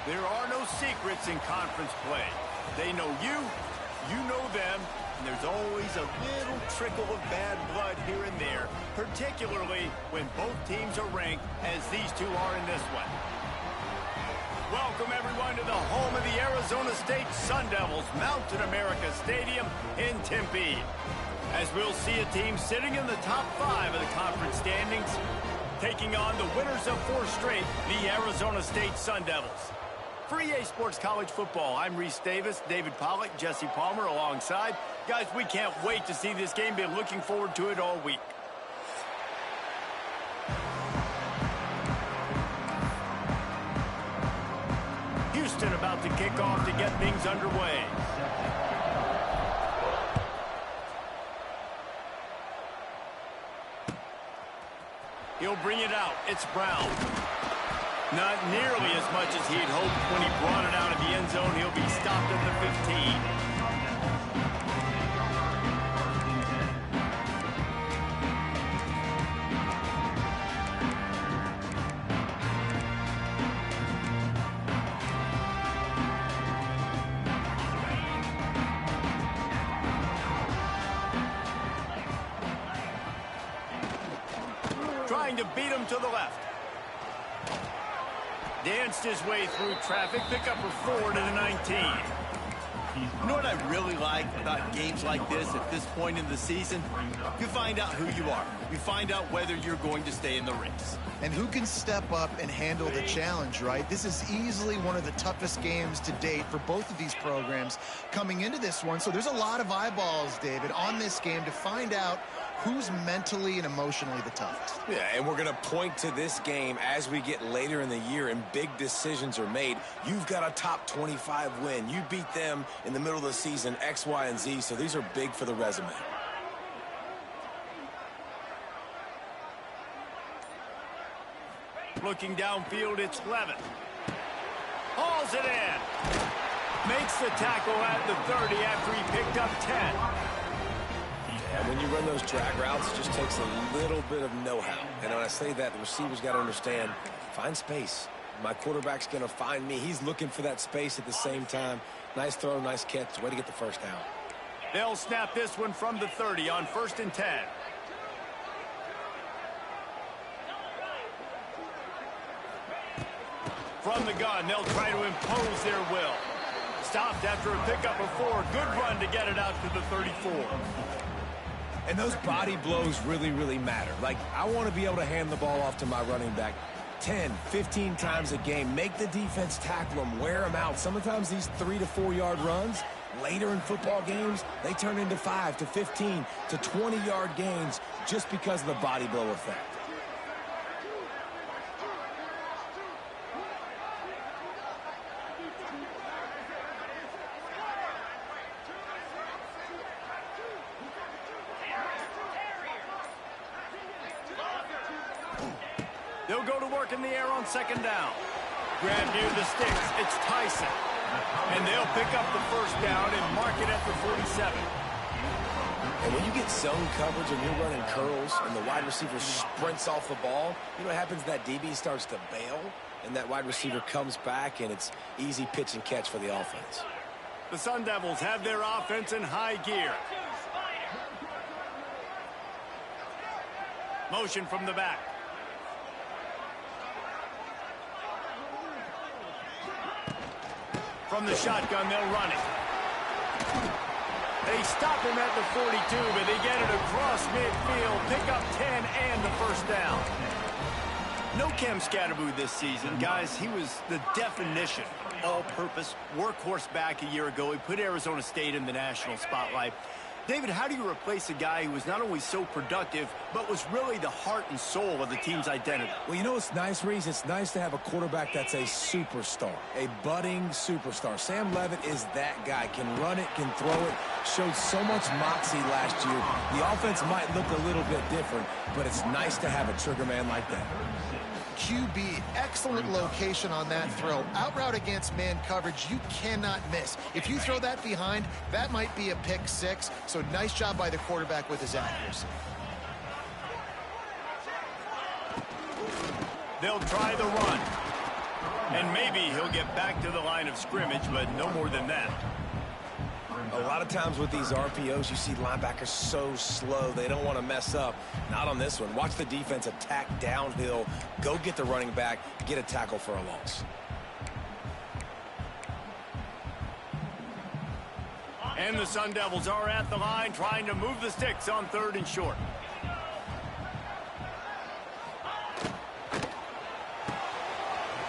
There are no secrets in conference play. They know you, you know them, and there's always a little trickle of bad blood here and there, particularly when both teams are ranked, as these two are in this one. Welcome, everyone, to the home of the Arizona State Sun Devils, Mountain America Stadium in Tempe. As we'll see a team sitting in the top 5 of the conference standings, taking on the winners of 4 straight, the Arizona State Sun Devils. For EA Sports College Football, I'm Reese Davis, David Pollack, Jesse Palmer alongside. Guys, we can't wait to see this game. Been looking forward to it all week. Houston about to kick off to get things underway. He'll bring it out. It's Brown. Not nearly as much as he'd hoped when he brought it out of the end zone. He'll be stopped at the 15. Trying to beat him to the left. Danced his way through traffic. Pick up for 4 to the 19. You know what I really like about games like this at this point in the season? You find out who you are. You find out whether you're going to stay in the race. And who can step up and handle the challenge, right? This is easily one of the toughest games to date for both of these programs coming into this one. So there's a lot of eyeballs, David, on this game to find out who's mentally and emotionally the toughest. Yeah, and we're going to point to this game as we get later in the year and big decisions are made. You've got a top 25 win. You beat them in the middle of the season, X, Y, and Z, so these are big for the resume. Looking downfield, it's Levin. Hauls it in. Makes the tackle at the 30 after he picked up 10. And when you run those drag routes, it just takes a little bit of know-how. And when I say that, the receiver's got to understand, find space. My quarterback's going to find me. He's looking for that space at the same time. Nice throw, nice catch. Way to get the first down. They'll snap this one from the 30 on 1st and 10. From the gun, they'll try to impose their will. Stopped after a pickup of 4. Good run to get it out to the 34. And those body blows really, really matter. Like, I want to be able to hand the ball off to my running back 10, 15 times a game. Make the defense tackle them, wear them out. Sometimes these 3 to 4 yard runs, later in football games, they turn into 5 to 15 to 20 yard gains just because of the body blow effect. They'll go to work in the air on 2nd down. Grab near the sticks. It's Tyson. And they'll pick up the 1st down and mark it at the 47. And when you get zone coverage and you're running curls and the wide receiver sprints off the ball, you know what happens? That DB starts to bail, and that wide receiver comes back, and it's easy pitch and catch for the offense. The Sun Devils have their offense in high gear. Motion from the back. From the shotgun, they'll run it. They stop him at the 42, but they get it across midfield. Pick up 10 and the 1st down. No Cam Scatterboo this season. Guys, he was the definition all-purpose workhorse back a year ago. He put Arizona State in the national spotlight. David, how do you replace a guy who was not only so productive, but was really the heart and soul of the team's identity? Well, you know what's nice, Reese? It's nice to have a quarterback that's a superstar, a budding superstar. Sam Levitt is that guy. Can run it, can throw it, showed so much moxie last year. The offense might look a little bit different, but it's nice to have a trigger man like that. QB, excellent location on that throw. Out route against man coverage, you cannot miss. If you throw that behind, that might be a pick 6. So nice job by the quarterback with his accuracy. They'll try the run. And maybe he'll get back to the line of scrimmage, but no more than that. A lot of times with these RPOs, you see linebackers so slow, they don't want to mess up. Not on this one. Watch the defense attack downhill, go get the running back, get a tackle for a loss. And the Sun Devils are at the line trying to move the sticks on 3rd and short.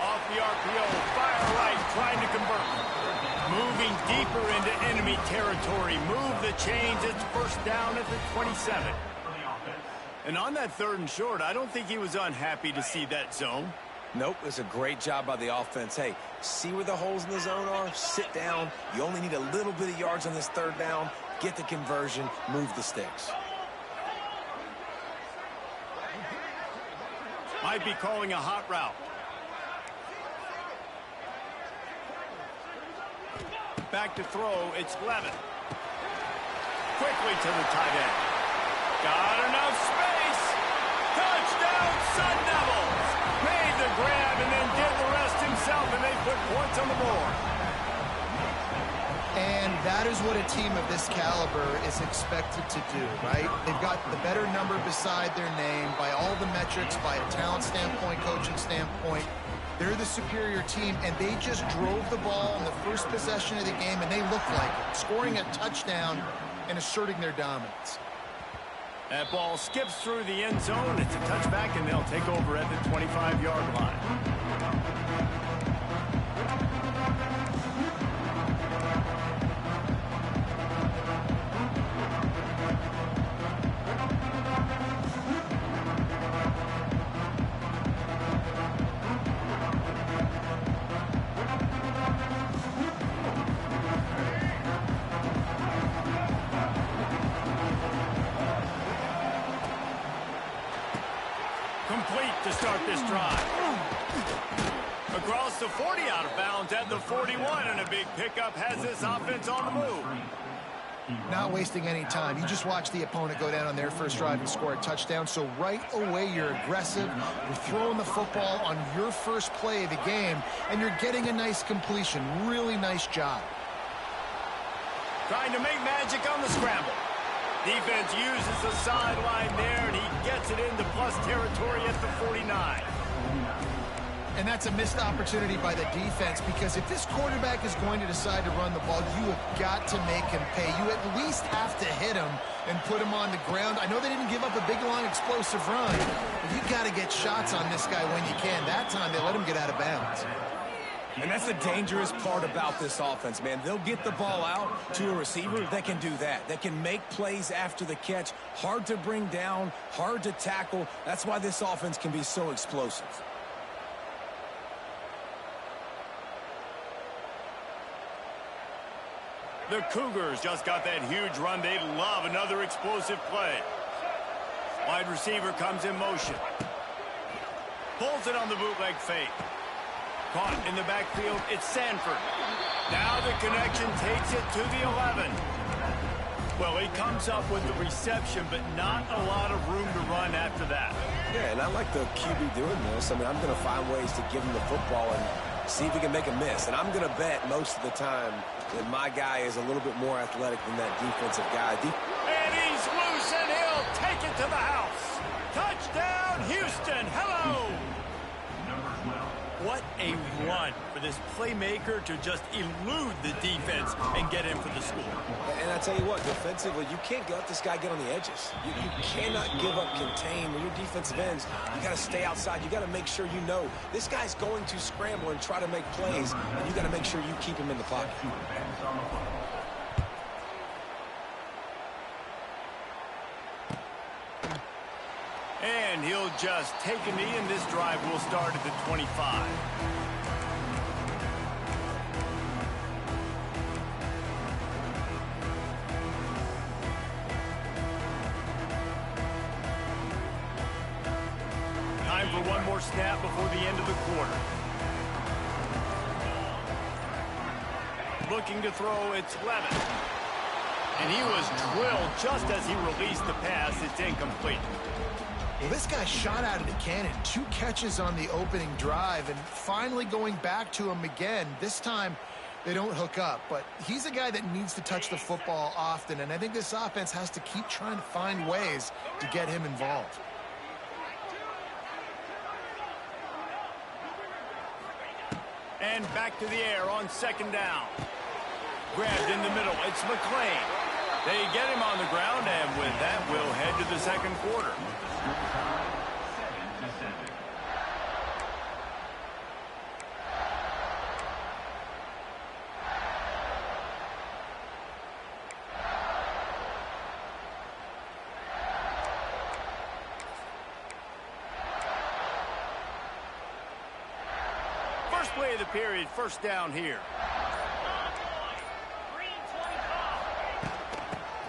Off the RPO, fire right, trying to convert. Moving deeper into enemy territory. Move the chains. It's 1st down at the 27. And on that 3rd and short, I don't think he was unhappy to see that zone. Nope, it's a great job by the offense. Hey, see where the holes in the zone are? Sit down. You only need a little bit of yards on this 3rd down. Get the conversion. Move the sticks. Might be calling a hot route. Back to throw, it's Levin. Quickly to the tight end. Got enough space. Touchdown, Sun Devils. Made the grab and then did the rest himself, and they put points on the board. And that is what a team of this caliber is expected to do, right? They've got the better number beside their name by all the metrics, by a talent standpoint, coaching standpoint. They're the superior team, and they just drove the ball in the first possession of the game, and they looked like it, scoring a touchdown and asserting their dominance. That ball skips through the end zone. It's a touchback, and they'll take over at the 25-yard line. Complete to start this drive. Across the 40, out of bounds at the 41, and a big pickup has this offense on the move. Not wasting any time. You just watch the opponent go down on their first drive and score a touchdown. So right away, you're aggressive. You're throwing the football on your first play of the game, and you're getting a nice completion. Really nice job. Trying to make magic on the scramble. Defense uses the sideline there, and he gets it into plus territory at the 49. And that's a missed opportunity by the defense, because if this quarterback is going to decide to run the ball, you have got to make him pay. You at least have to hit him and put him on the ground. I know they didn't give up a big, long, explosive run, but you got to get shots on this guy when you can. That time, they let him get out of bounds. And that's the dangerous part about this offense, man. They'll get the ball out to a receiver that can do that. That can make plays after the catch. Hard to bring down, hard to tackle. That's why this offense can be so explosive. The Cougars just got that huge run. They love another explosive play. Wide receiver comes in motion. Pulls it on the bootleg fake. Caught in the backfield, it's Sanford. Now the connection takes it to the 11. Well, he comes up with the reception, but not a lot of room to run after that. Yeah, and I like the QB doing this. I mean, I'm going to find ways to give him the football and see if he can make a miss. And I'm going to bet most of the time that my guy is a little bit more athletic than that defensive guy. And he's loose, and he'll take it to the house. Touchdown, Houston. Hello. What a run for this playmaker to just elude the defense and get in for the score. And I tell you what, defensively, you can't let this guy get on the edges. You cannot give up contain when your defensive ends. You got to stay outside. You got to make sure you know this guy's going to scramble and try to make plays, and you got to make sure you keep him in the pocket. And he'll just take a knee, and this drive will start at the 25. Time for one more snap before the end of the quarter. Looking to throw, it's Levin. And he was drilled just as he released the pass. It's incomplete. Well, this guy shot out of the cannon. 2 catches on the opening drive, and finally going back to him again. This time, they don't hook up, but he's a guy that needs to touch the football often, and I think this offense has to keep trying to find ways to get him involved. And back to the air on 2nd down. Grabbed in the middle. It's McLean. They get him on the ground, and with that, we'll head to the 2nd quarter. First play of the period, 1st down here.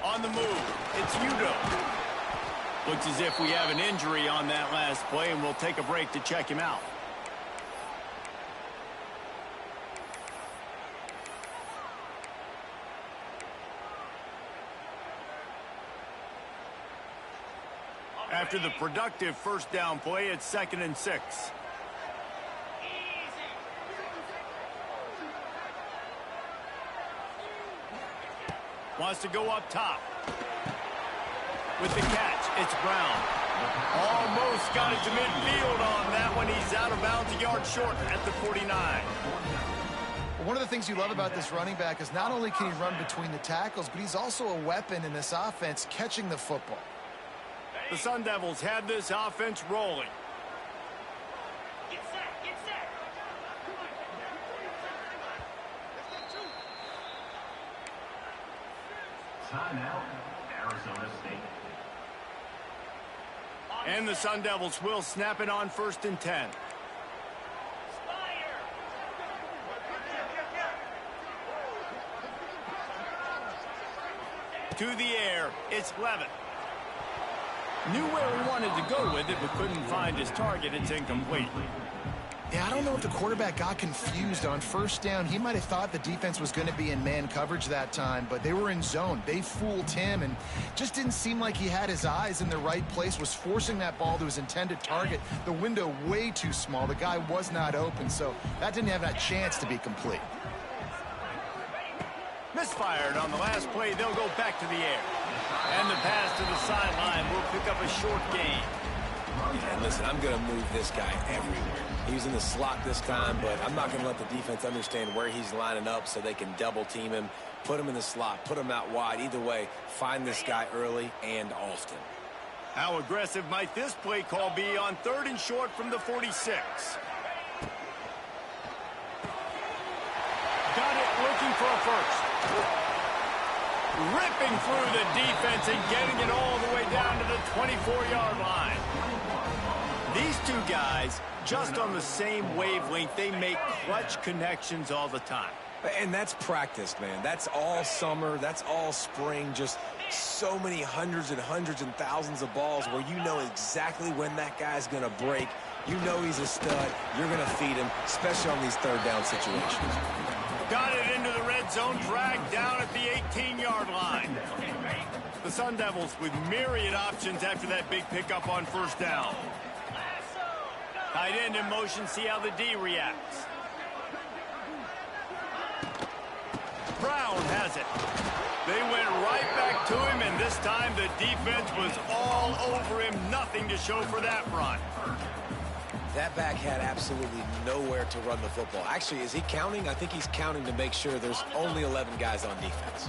On the move, it's Udo. Looks as if we have an injury on that last play, and we'll take a break to check him out. After the productive 1st down play, it's 2nd and 6. Wants to go up top. With the catch, it's Brown. Almost got it to midfield on that one. He's out of bounds, a yard short at the 49. One of the things you love about this running back is not only can he run between the tackles, but he's also a weapon in this offense catching the football. The Sun Devils had this offense rolling. Get set, get set. Timeout, Arizona State. And the Sun Devils will snap it on 1st and 10. To the air, it's Levitt. Knew where he wanted to go with it, but couldn't find his target. It's incomplete. Yeah, I don't know if the quarterback got confused on 1st down. He might have thought the defense was going to be in man coverage that time, but they were in zone. They fooled him and just didn't seem like he had his eyes in the right place, was forcing that ball to his intended target. The window way too small. The guy was not open, so that didn't have that chance to be complete. Misfired on the last play. They'll go back to the air. And the pass to the sideline will pick up a short gain. And listen, I'm going to move this guy everywhere. He was in the slot this time, but I'm not going to let the defense understand where he's lining up so they can double team him, put him in the slot, put him out wide. Either way, find this guy early and often. How aggressive might this play call be on 3rd and short from the 46? Got it, looking for a first. Ripping through the defense and getting it all the way down to the 24-yard line. These two guys, just on the same wavelength, they make clutch connections all the time. And that's practiced, man. That's all summer. That's all spring. Just so many hundreds and thousands of balls where you know exactly when that guy's going to break. You know he's a stud. You're going to feed him, especially on these 3rd down situations. Got it into the red zone, dragged down at the 18-yard line. The Sun Devils with myriad options after that big pickup on 1st down. Tight end in motion, see how the D reacts. Brown has it. They went right back to him, and this time the defense was all over him. Nothing to show for that run. That back had absolutely nowhere to run the football. Actually, is he counting? I think he's counting to make sure there's only 11 guys on defense.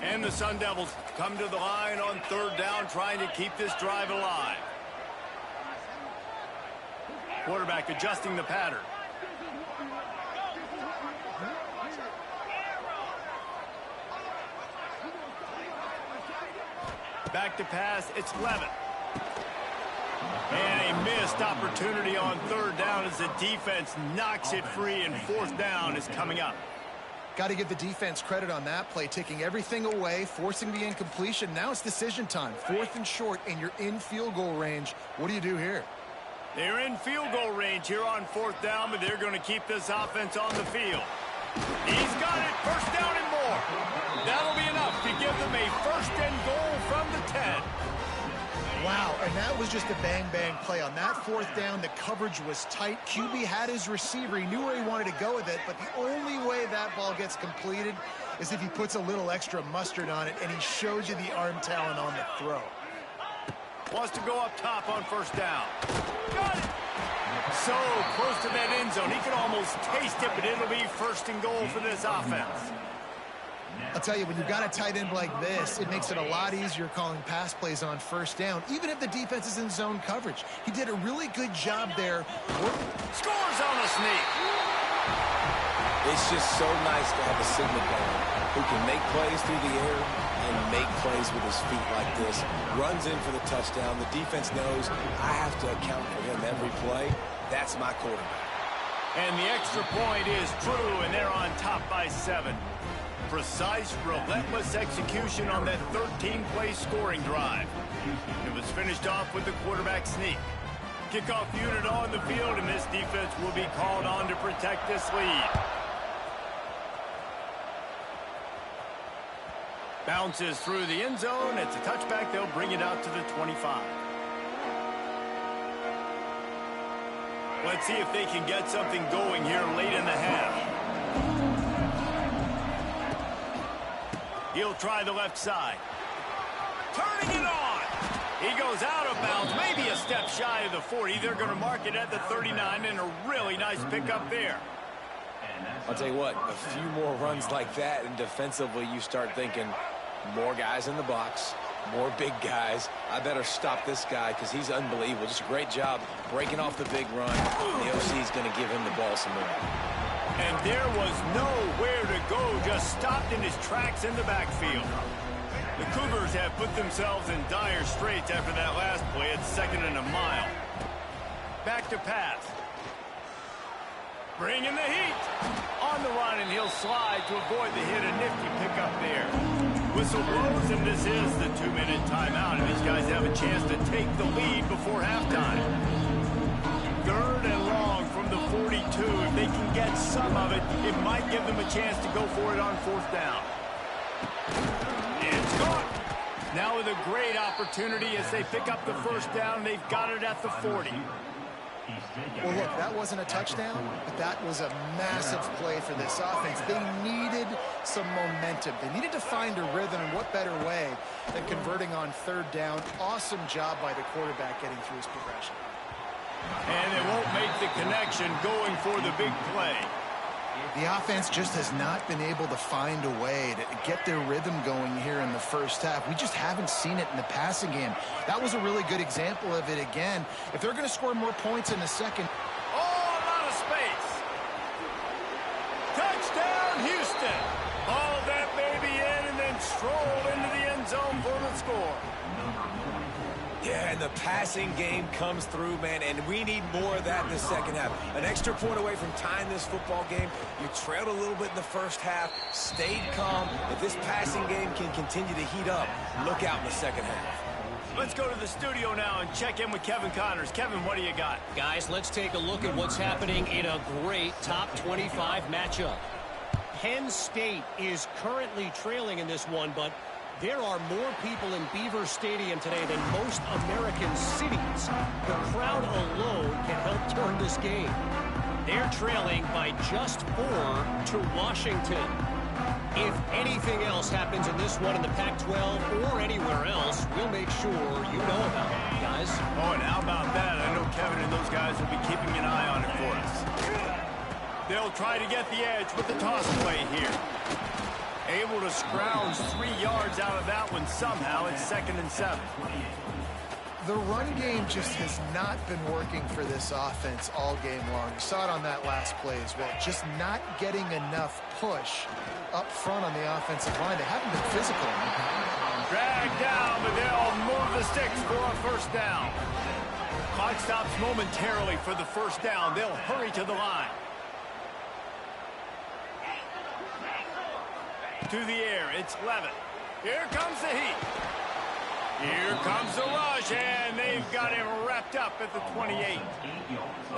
And the Sun Devils come to the line on 3rd down, trying to keep this drive alive. Quarterback adjusting the pattern. Back to pass, it's Levitt. And a missed opportunity on 3rd down as the defense knocks it free, and 4th down is coming up. Got to give the defense credit on that play, taking everything away, forcing the incompletion. Now it's decision time. 4th and short, and you're in field goal range. What do you do here? They're in field goal range here on 4th down, but they're going to keep this offense on the field. He's got it, 1st down and more. That'll be enough to give them a 1st and goal from the 10. Wow, and that was was just a bang-bang play. On that fourth down, the coverage was tight. QB had his receiver. He knew where he wanted to go with it, but the only way that ball gets completed is if he puts a little extra mustard on it, and he showed you the arm talent on the throw. Wants to go up top on first down. Got it! So close to that end zone. He can almost taste it, but it'll be first and goal for this offense. I'll tell you, when you've got a tight end like this, it makes it a lot easier calling pass plays on first down, even if the defense is in zone coverage. He did a really good job there. Scores on a sneak. It's just so nice to have a signal player who can make plays through the air and make plays with his feet like this. Runs in for the touchdown. The defense knows I have to account for him every play. That's my quarterback. And the extra point is true, and they're on top by 7. Precise, relentless execution on that 13-play scoring drive. It was finished off with the quarterback sneak. Kickoff unit on the field, and this defense will be called on to protect this lead. Bounces through the end zone. It's a touchback. They'll bring it out to the 25. Let's see if they can get something going here late in the half. He'll try the left side. Turning it on. He goes out of bounds, maybe a step shy of the 40. They're going to mark it at the 39, and a really nice pickup there. I'll tell you what, a few more runs like that, and defensively you start thinking more guys in the box, more big guys. I better stop this guy because he's unbelievable. Just a great job breaking off the big run. The OC is going to give him the ball some more. And there was nowhere to go, just stopped in his tracks in the backfield. The Cougars have put themselves in dire straits after that last play. It's 2nd and a mile. Back to pass. Bringing the heat. On the run, and he'll slide to avoid the hit. A nifty pickup there. Whistle blows, and this is the 2-minute timeout. And these guys have a chance to take the lead before halftime. 3rd and long from the 42. If they can get some of it, it might give them a chance to go for it on 4th down. It's caught. Now with a great opportunity as they pick up the first down. They've got it at the 40. Well, look, that wasn't a touchdown, but that was a massive play for this offense. They needed some momentum. They needed to find a rhythm, and what better way than converting on 3rd down. Awesome job by the quarterback getting through his progression. And they won't make the connection going for the big play. The offense just has not been able to find a way to get their rhythm going here in the first half. We just haven't seen it in the passing game. That was a really good example of it again. If they're going to score more points in the second. Oh, a lot of space. Touchdown, Houston. All that baby in and then stroll into the end zone for the score. Yeah, and the passing game comes through, man, and we need more of that in the second half. An extra point away from tying this football game. You trailed a little bit in the first half, stayed calm. If this passing game can continue to heat up, look out in the second half. Let's go to the studio now and check in with Kevin Connors. Kevin, what do you got? Guys, let's take a look at what's happening in a great top 25 matchup. Penn State is currently trailing in this one, but there are more people in Beaver Stadium today than most American cities. The crowd alone can help turn this game. They're trailing by just 4 to Washington. If anything else happens in this one in the Pac-12 or anywhere else, we'll make sure you know about it, guys. Oh, and how about that? I know Kevin and those guys will be keeping an eye on it for us. They'll try to get the edge with the toss play here. Able to scrounge 3 yards out of that one somehow. It's 2nd and 7. The run game just has not been working for this offense all game long. You saw it on that last play as well. Just not getting enough push up front on the offensive line. They haven't been physical. Dragged down, but they'll move the sticks for a first down. Clock stops momentarily for the first down. They'll hurry to the line. To the air, it's Levitt. Here comes the heat. Here comes the rush, and they've got him wrapped up at the 28.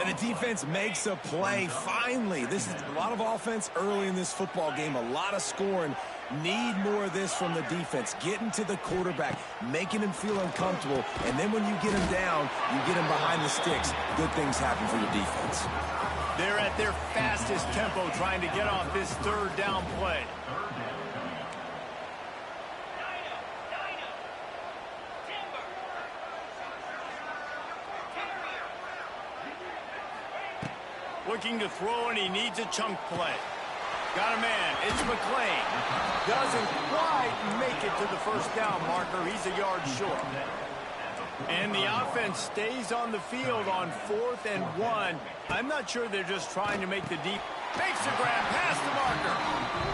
And the defense makes a play, finally. This is a lot of offense early in this football game, a lot of scoring. Need more of this from the defense. Getting to the quarterback, making him feel uncomfortable, and then when you get him down, you get him behind the sticks. Good things happen for your defense. They're at their fastest tempo trying to get off this third down play. Looking to throw, and he needs a chunk play. Got a man. It's McLean. Doesn't quite make it to the first down marker. He's a yard short. And the offense stays on the field on 4th and 1. I'm not sure they're just trying to make the deep. Makes the grab past the marker.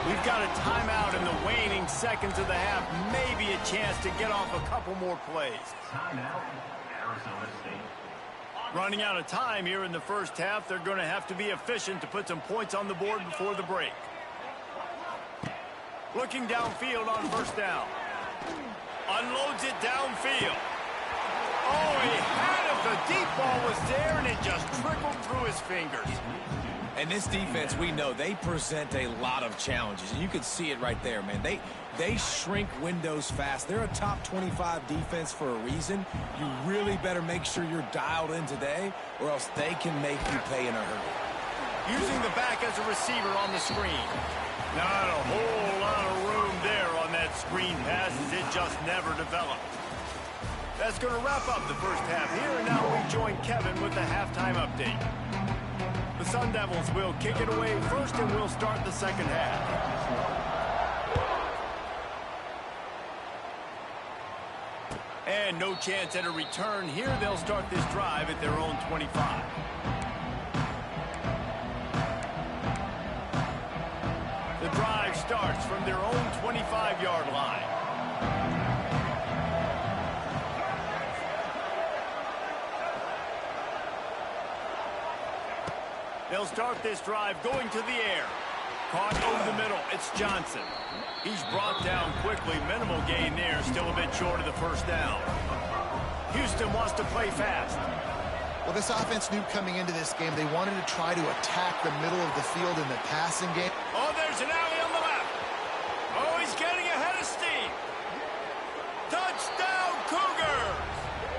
We've got a timeout in the waning seconds of the half. Maybe a chance to get off a couple more plays. Timeout, Arizona State. Running out of time here in the first half. They're going to have to be efficient to put some points on the board before the break. Looking downfield on first down. Unloads it downfield. Oh, he had it. The deep ball was there, and it just trickled through his fingers. And this defense, we know, they present a lot of challenges. And you can see it right there, man. They shrink windows fast. They're a top 25 defense for a reason. You really better make sure you're dialed in today, or else they can make you pay in a hurry. Using the back as a receiver on the screen. Not a whole lot of room there on that screen pass, as it just never developed. That's going to wrap up the first half here, and now we join Kevin with the halftime update. The Sun Devils will kick it away first, and we'll start the second half. And no chance at a return here. They'll start this drive at their own 25. The drive starts from their own 25-yard line. They'll start this drive going to the air. Caught over the middle. It's Johnson. He's brought down quickly. Minimal gain there. Still a bit short of the first down. Houston wants to play fast. Well, this offense knew coming into this game they wanted to try to attack the middle of the field in the passing game. Oh, there's an alley on the left. Oh, he's getting ahead of steam. Touchdown, Cougars!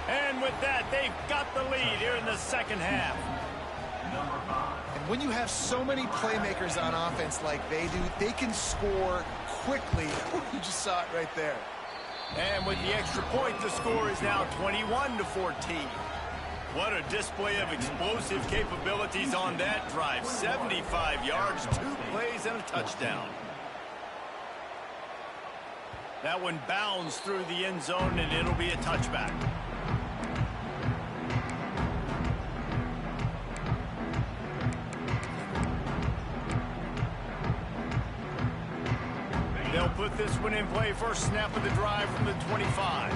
And with that, they've got the lead here in the second half. And when you have so many playmakers on offense like they do, they can score quickly. You just saw it right there. And with the extra point, the score is now 21-14. What a display of explosive capabilities on that drive. 75 yards, 2 plays, and a touchdown. That one bounds through the end zone, and it'll be a touchback. They'll put this one in play. First snap of the drive from the 25.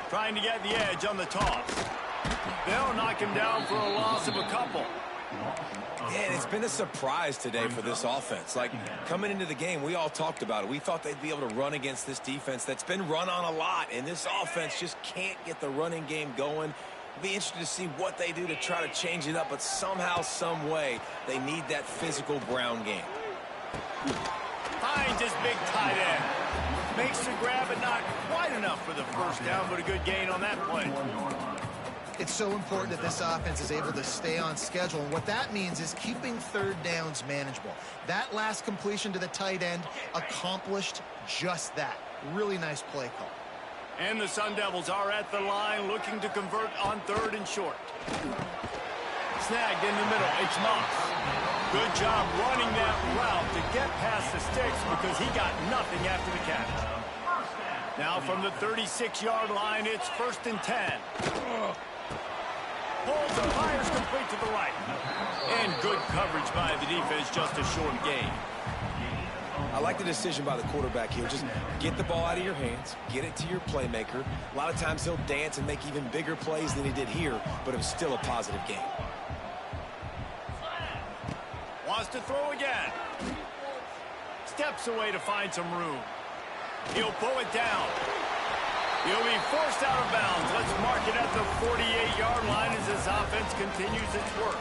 Trying to get the edge on the toss. They'll knock him down for a loss of a couple. Yeah, it's been a surprise today for this offense. Like, coming into the game, we all talked about it. We thought they'd be able to run against this defense that's been run on a lot, and this offense just can't get the running game going. Be interested to see what they do to try to change it up, but somehow, some way, they need that physical ground game. Finds his big tight end. Makes the grab, but not quite enough for the first down, but a good gain on that play. It's so important that this offense is able to stay on schedule, and what that means is keeping third downs manageable. That last completion to the tight end accomplished just that. Really nice play call. And the Sun Devils are at the line looking to convert on 3rd and short. Snagged in the middle. It's Moss. Good job running that route to get past the sticks because he got nothing after the catch. Now from the 36-yard line, it's 1st and 10. Pulls and fires complete to the right. And good coverage by the defense, just a short gain. I like the decision by the quarterback here. Just get the ball out of your hands, get it to your playmaker. A lot of times he'll dance and make even bigger plays than he did here, but it was still a positive game. Wants to throw again. steps away to find some room. He'll pull it down. He'll be forced out of bounds. Let's mark it at the 48-yard line as this offense continues its work.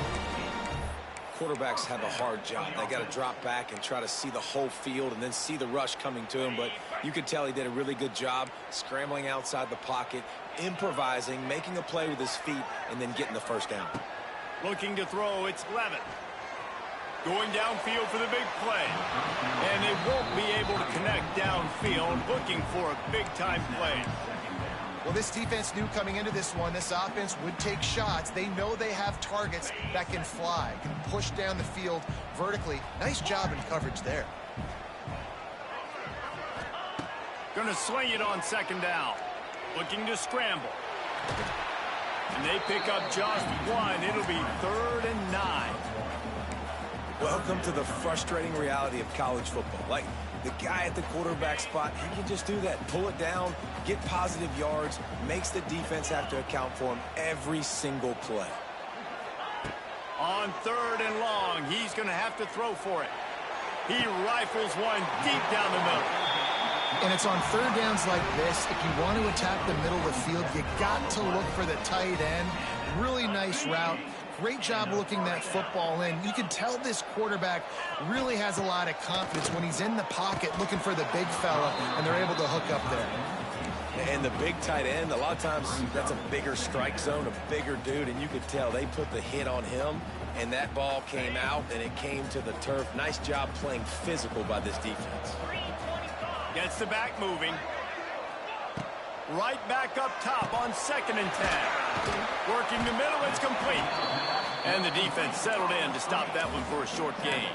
Quarterbacks have a hard job. They got to drop back and try to see the whole field and then see the rush coming to him. But you could tell he did a really good job scrambling outside the pocket, improvising, making a play with his feet, and then getting the first down. Looking to throw, it's Levitt. Going downfield for the big play. And they won't be able to connect downfield, looking for a big-time play. Well, this defense knew coming into this one, this offense would take shots. They know they have targets that can fly, can push down the field vertically. Nice job in coverage there. Going to sling it on second down. Looking to scramble. And they pick up just one. It'll be 3rd and 9. Welcome to the frustrating reality of college football. Like, the guy at the quarterback spot, he can just do that. Pull it down, get positive yards, makes the defense have to account for him every single play. On 3rd and long, he's going to have to throw for it. He rifles one deep down the middle. And it's on 3rd downs like this. If you want to attack the middle of the field, you got to look for the tight end. Really nice route. Great job looking that football in. You can tell this quarterback really has a lot of confidence when he's in the pocket looking for the big fella, and they're able to hook up there. And the big tight end, a lot of times that's a bigger strike zone, a bigger dude, and you could tell they put the hit on him, and that ball came out, and it came to the turf. Nice job playing physical by this defense. Gets the back moving. Right back up top on 2nd and 10. Working the middle, it's complete. And the defense settled in to stop that one for a short gain.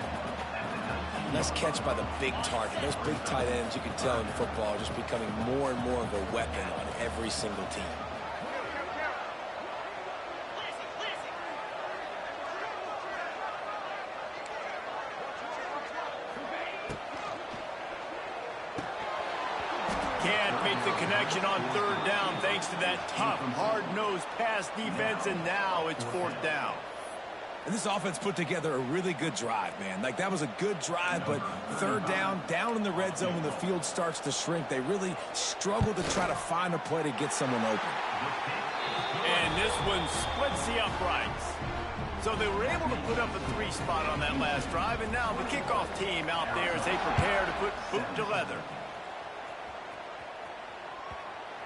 Nice catch by the big target. Those big tight ends, you can tell in football, are just becoming more and more of a weapon on every single team. Can't make the connection on 3rd down thanks to that tough, hard-nosed pass defense, and now it's 4th down. And this offense put together a really good drive, man. Like, that was a good drive, but 3rd down in the red zone when the field starts to shrink, they really struggle to try to find a play to get someone open. And this one splits the uprights. So they were able to put up a 3 spot on that last drive, and now the kickoff team out there as they prepare to put boot to leather.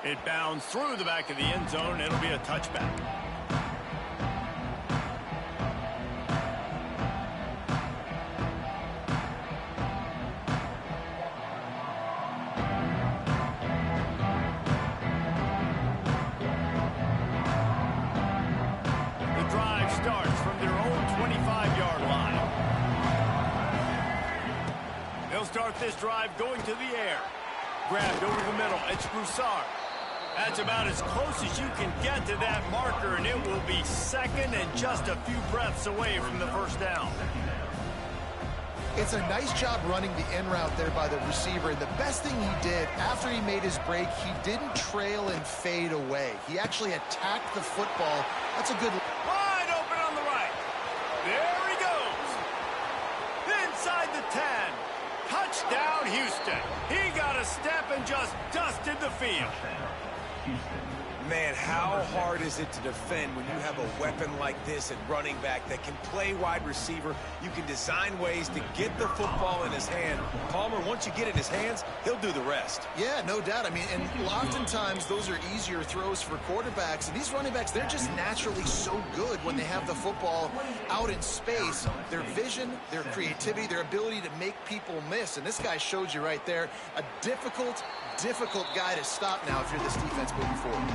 It bounds through the back of the end zone, and it'll be a touchback. The drive starts from their own 25-yard line. They'll start this drive going to the air. Grabbed over the middle. It's Broussard. That's about as close as you can get to that marker, and it will be 2nd and just a few breaths away from the 1st down. It's a nice job running the in route there by the receiver, and the best thing he did after he made his break, he didn't trail and fade away. He actually attacked the football. That's a good... Wide open on the right. There he goes. Inside the 10. Touchdown, Houston. He got a step and just dusted the field. Man, how hard is it to defend when you have a weapon like this at running back that can play wide receiver? You can design ways to get the football in his hand. Palmer, once you get it in his hands, he'll do the rest. Yeah, no doubt. I mean, and oftentimes those are easier throws for quarterbacks. And these running backs, they're just naturally so good when they have the football out in space. Their vision, their creativity, their ability to make people miss. And this guy showed you right there, a difficult guy to stop now if you're this defense moving forward.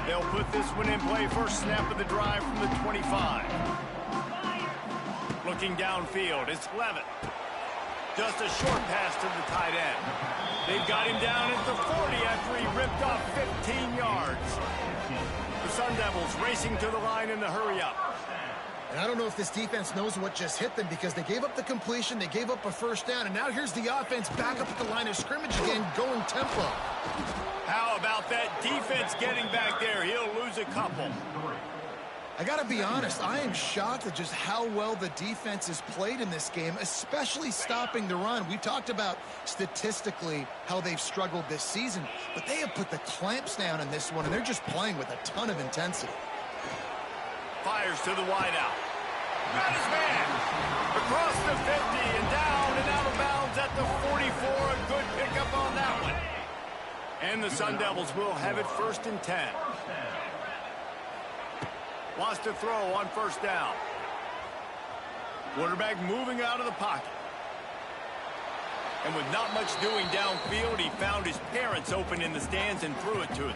They'll put this one in play. First snap of the drive from the 25. Looking downfield, it's Levitt. Just a short pass to the tight end. They've got him down at the 40 after he ripped off 15 yards. The Sun Devils racing to the line in the hurry-up. And I don't know if this defense knows what just hit them because they gave up the completion, they gave up a 1st down, and now here's the offense back up at the line of scrimmage again, going tempo. How about that defense getting back there? He'll lose a couple. I got to be honest, I am shocked at just how well the defense has played in this game, especially stopping the run. We talked about statistically how they've struggled this season, but they have put the clamps down in this one, and they're just playing with a ton of intensity. Fires to the wideout. Got his man. Across the 50 and down and out of bounds at the 44. A good pickup on that one. And the Sun Devils will have it 1st and 10. Wants to throw on 1st down. Quarterback moving out of the pocket. And with not much doing downfield, he found his parents open in the stands and threw it to them.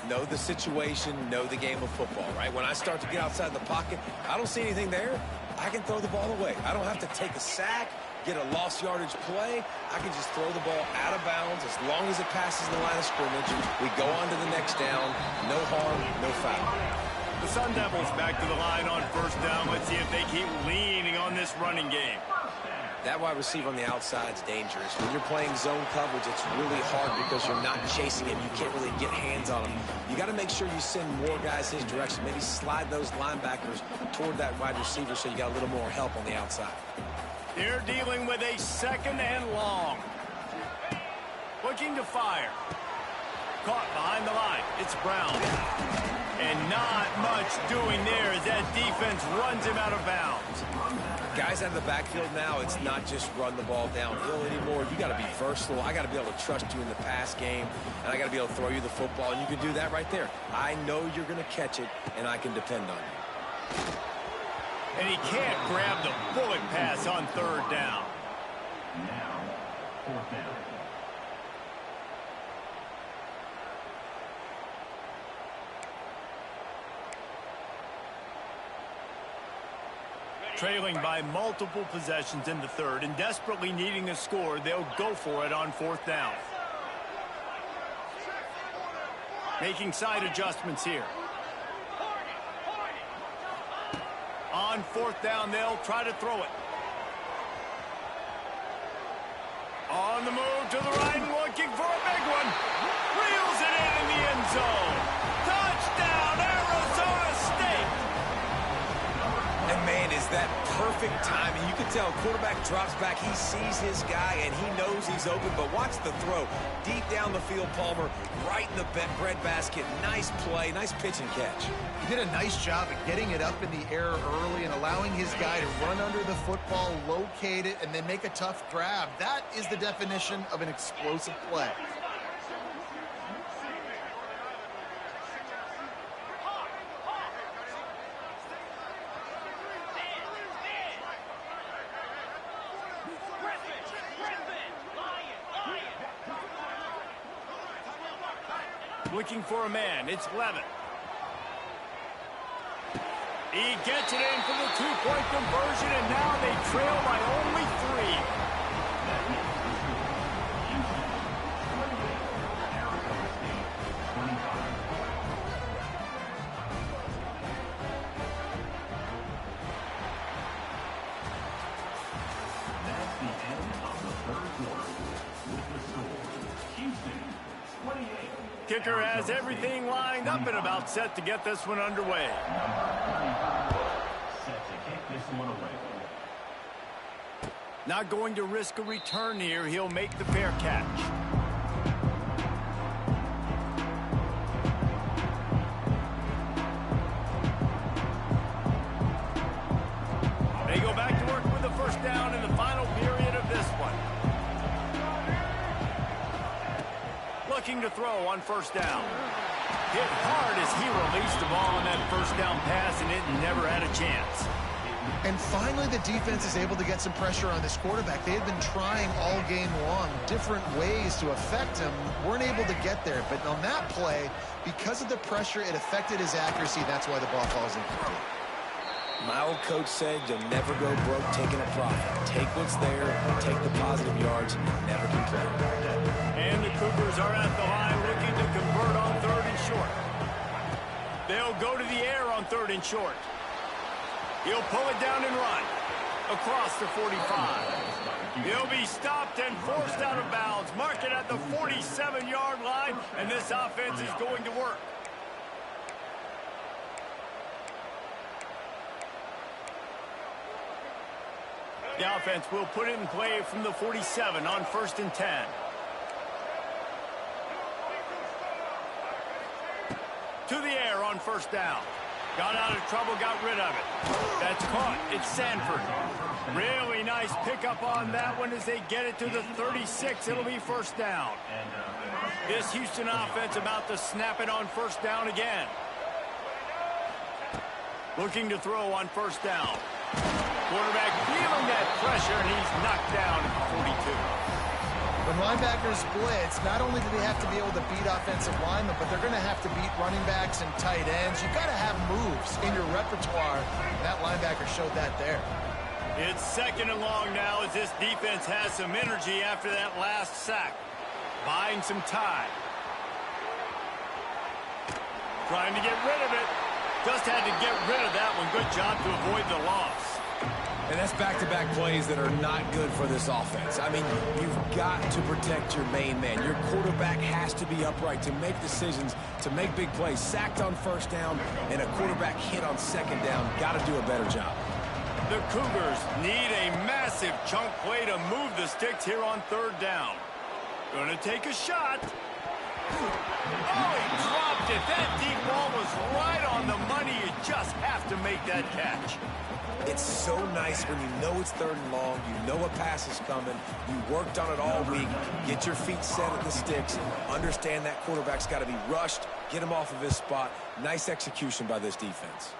Know the situation, know the game of football, right? When I start to get outside the pocket, I don't see anything there. I can throw the ball away. I don't have to take a sack, get a lost yardage play. I can just throw the ball out of bounds as long as it passes the line of scrimmage. We go on to the next down. No harm, no foul. The Sun Devils back to the line on 1st down. Let's see if they keep leaning on this running game. That wide receiver on the outside is dangerous. When you're playing zone coverage, it's really hard because you're not chasing him. You can't really get hands on him. You got to make sure you send more guys his direction. Maybe slide those linebackers toward that wide receiver so you got a little more help on the outside. They're dealing with a 2nd and long. Looking to fire. Caught behind the line. It's Brown. And not much doing there as that defense runs him out of bounds. Guys out of the backfield now, it's not just run the ball downhill anymore. You got to be versatile. I got to be able to trust you in the pass game, and I got to be able to throw you the football, and you can do that right there. I know you're going to catch it, and I can depend on you. And he can't grab the bullet pass on 3rd down. Now, 4th down. Trailing by multiple possessions in the 3rd and desperately needing a score, they'll go for it on 4th down. Making side adjustments here. On 4th down, they'll try to throw it. On the move to the right and looking for a big one. Reels it in the end zone. Touchdown, Arizona State. And, man, is that perfect timing. You can tell quarterback drops back. He sees his guy, and he knows he's open. But watch the throw. Deep down the field, Palmer, right in the breadbasket. Nice play, nice pitch and catch. He did a nice job of getting it up in the air early and allowing his guy to run under the football, locate it, and then make a tough grab. That is the definition of an explosive play. Looking for a man. It's Levin. He gets it in for the 2-point conversion, and now they trail by only 3. That's the end of the 3rd quarter. With the score, Houston 28. Kicker has everything lined up and about set to get this one underway. Set to kick this one away. Not going to risk a return here. He'll make the fair catch. They go back to work with the 1st down in the final period of this one. Looking to throw on 1st down. Hit hard as he released the ball on that 1st down pass, and it never had a chance. And finally, the defense is able to get some pressure on this quarterback. They had been trying all game long different ways to affect him. Weren't able to get there. But on that play, because of the pressure, it affected his accuracy. That's why the ball falls incomplete. My old coach said you'll never go broke taking a profit. Take what's there, take the positive yards, and never complain. And the Cougars are at the line looking to convert on 3rd and short. They'll go to the air on 3rd and short. He'll pull it down and run across the 45. He'll be stopped and forced out of bounds. Mark it at the 47-yard line, and this offense is going to work. The offense will put it in play from the 47 on 1st and 10. To the air on 1st down. Got out of trouble, got rid of it. That's caught. It's Sanford. Really nice pickup on that one as they get it to the 36. It'll be 1st down. This Houston offense about to snap it on 1st down again. Looking to throw on 1st down. Quarterback feeling that pressure, and he's knocked down at the 42. When linebackers blitz, not only do they have to be able to beat offensive linemen, but they're going to have to beat running backs and tight ends. You've got to have moves in your repertoire. That linebacker showed that there. It's 2nd and long now as this defense has some energy after that last sack. Buying some time. Trying to get rid of it. Just had to get rid of that one. Good job to avoid the loss. And that's back-to-back plays that are not good for this offense. I mean, you've got to protect your main man. Your quarterback has to be upright to make decisions, to make big plays. Sacked on 1st down and a quarterback hit on 2nd down. Got to do a better job. The Cougars need a massive chunk play to move the sticks here on 3rd down. Going to take a shot. Oh, he dropped it. That deep ball was right on the money. You just have to make that catch. It's so nice when you know it's 3rd and long, you know a pass is coming, you worked on it all week, get your feet set at the sticks, understand that quarterback's got to be rushed, get him off of his spot. Nice execution by this defense.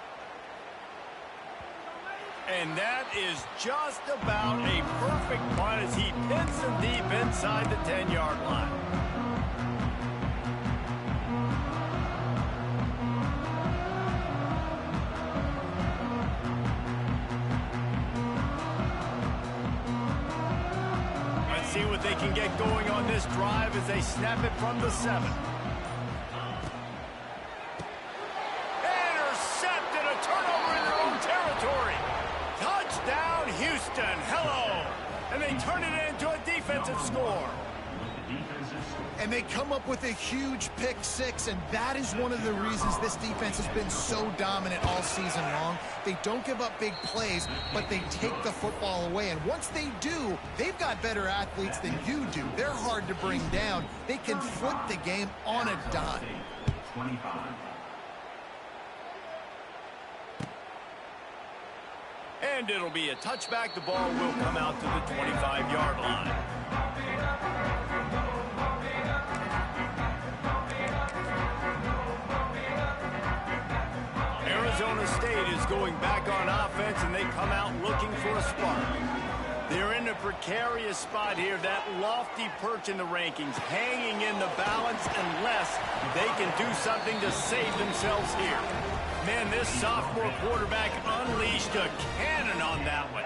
And that is just about a perfect punt as he pins them deep inside the 10-yard line. See what they can get going on this drive as they snap it from the 7. Intercepted, a turnover in their own territory. Touchdown, Houston. Hello. And they turn it into a defensive score. And they come up with a huge pick 6, and that is one of the reasons this defense has been so dominant all season long. They don't give up big plays, but they take the football away. And once they do, they've got better athletes than you do. They're hard to bring down. They can flip the game on a dime. 25. And it'll be a touchback. The ball will come out to the 25-yard line. Arizona State is going back on offense, and they come out looking for a spark. They're in a precarious spot here, that lofty perch in the rankings, hanging in the balance unless they can do something to save themselves here. Man, this sophomore quarterback unleashed a cannon on that one.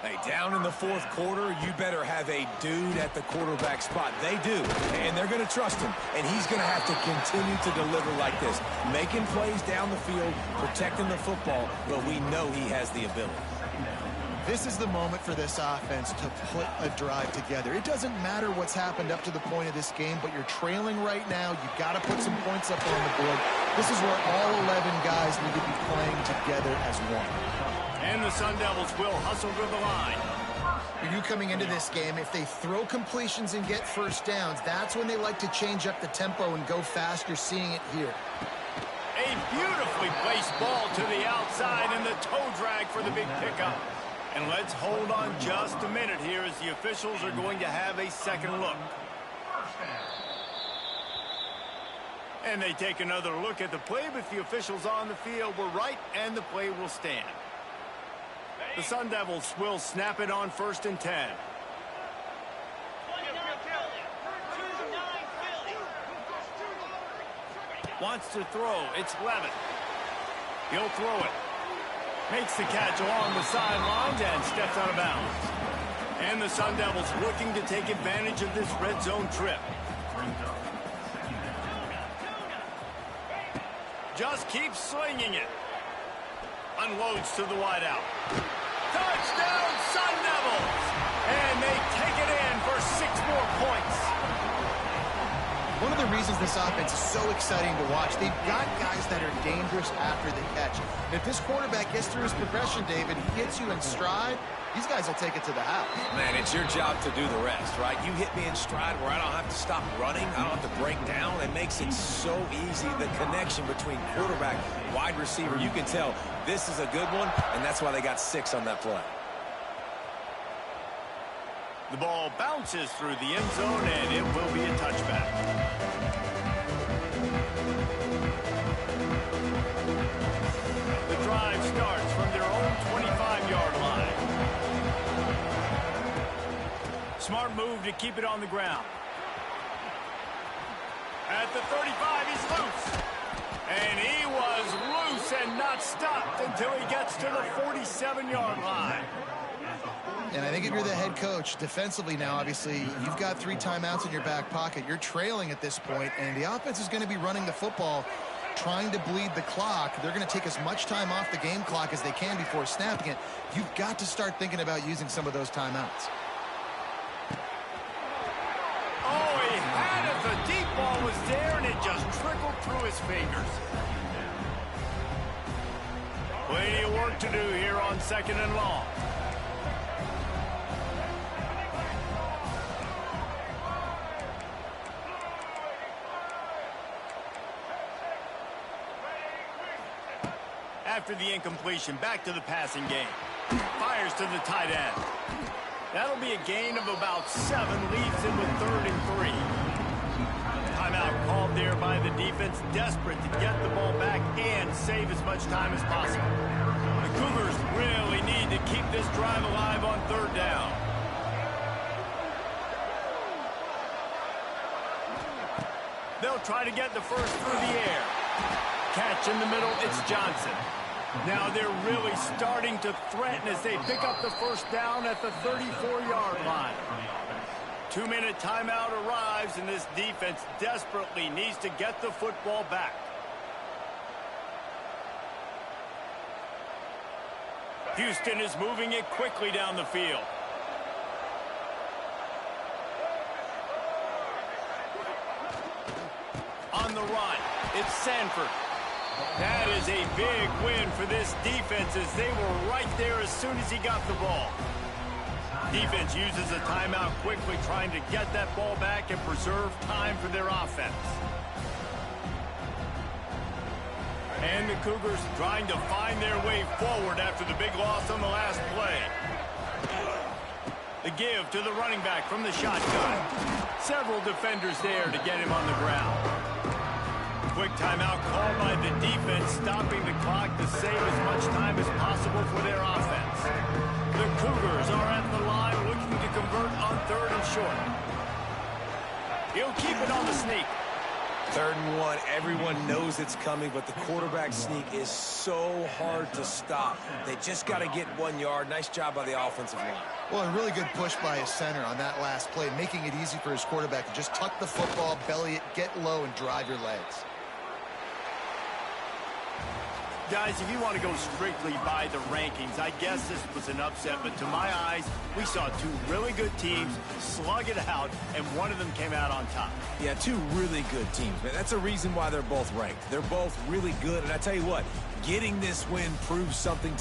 Hey, down in the 4th quarter, you better have a dude at the quarterback spot. They do, and they're going to trust him, and he's going to have to continue to deliver like this, making plays down the field, protecting the football, but we know he has the ability. This is the moment for this offense to put a drive together. It doesn't matter what's happened up to the point of this game, but you're trailing right now. You've got to put some points up on the board. This is where all 11 guys need to be playing together as one. And the Sun Devils will hustle to the line. For you coming into this game, if they throw completions and get 1st downs, that's when they like to change up the tempo and go fast. You're seeing it here. A beautifully placed ball to the outside and the toe drag for the big pickup. And let's hold on just a minute here as the officials are going to have a second look. And they take another look at the play, but the officials on the field were right, and the play will stand. The Sun Devils will snap it on 1st and 10. Wants to throw. It's Levitt. He'll throw it. Makes the catch along the sidelines and steps out of bounds. And the Sun Devils looking to take advantage of this red zone trip. Just keeps slinging it. Unloads to the wideout. Touchdown, Sun Devils! And they take it in for 6 more points. One of the reasons this offense is so exciting to watch, they've got guys that are dangerous after the catch. And if this quarterback gets through his progression, David, he hits you in stride, these guys will take it to the house. Man, it's your job to do the rest, right? You hit me in stride where I don't have to stop running. I don't have to break down. It makes it so easy. The connection between quarterback, wide receiver, you can tell this is a good one, and that's why they got 6 on that play. The ball bounces through the end zone, and it will be a touchback. The drive starts from their own 25-yard line. Smart move to keep it on the ground. At the 35, he's loose. And he was loose and not stopped until he gets to the 47-yard line. And I think if you're the head coach, defensively now, obviously, you've got 3 timeouts in your back pocket. You're trailing at this point, and the offense is going to be running the football, trying to bleed the clock. They're going to take as much time off the game clock as they can before snapping it. You've got to start thinking about using some of those timeouts. Oh, he had it. The deep ball was there, and it just trickled through his fingers. Plenty of work to do here on 2nd and long. After the incompletion, back to the passing game. Fires to the tight end. That'll be a gain of about 7, leaves him with 3rd and 3. Timeout called there by the defense, desperate to get the ball back and save as much time as possible. The Cougars really need to keep this drive alive on 3rd down. They'll try to get the first through the air. Catch in the middle, it's Johnson. Now they're really starting to threaten as they pick up the first down at the 34-yard line. 2-minute timeout arrives, and this defense desperately needs to get the football back. Houston is moving it quickly down the field. On the run, it's Sanford. That is a big win for this defense as they were right there as soon as he got the ball. Defense uses a timeout quickly, trying to get that ball back and preserve time for their offense. And the Cougars trying to find their way forward after the big loss on the last play. The give to the running back from the shotgun. Several defenders there to get him on the ground. Quick timeout called by the defense, stopping the clock to save as much time as possible for their offense. The Cougars are at the line looking to convert on 3rd and short. He'll keep it on the sneak. 3rd and 1, everyone knows it's coming, but the quarterback sneak is so hard to stop. They just got to get 1 yard. Nice job by the offensive line. Well, a really good push by his center on that last play, making it easy for his quarterback to just tuck the football, belly it, get low, and drive your legs. Guys, if you want to go strictly by the rankings, I guess this was an upset, but to my eyes, we saw 2 really good teams slug it out, and one of them came out on top. Yeah, 2 really good teams, man. That's a reason why they're both ranked. They're both really good, and I tell you what, getting this win proves something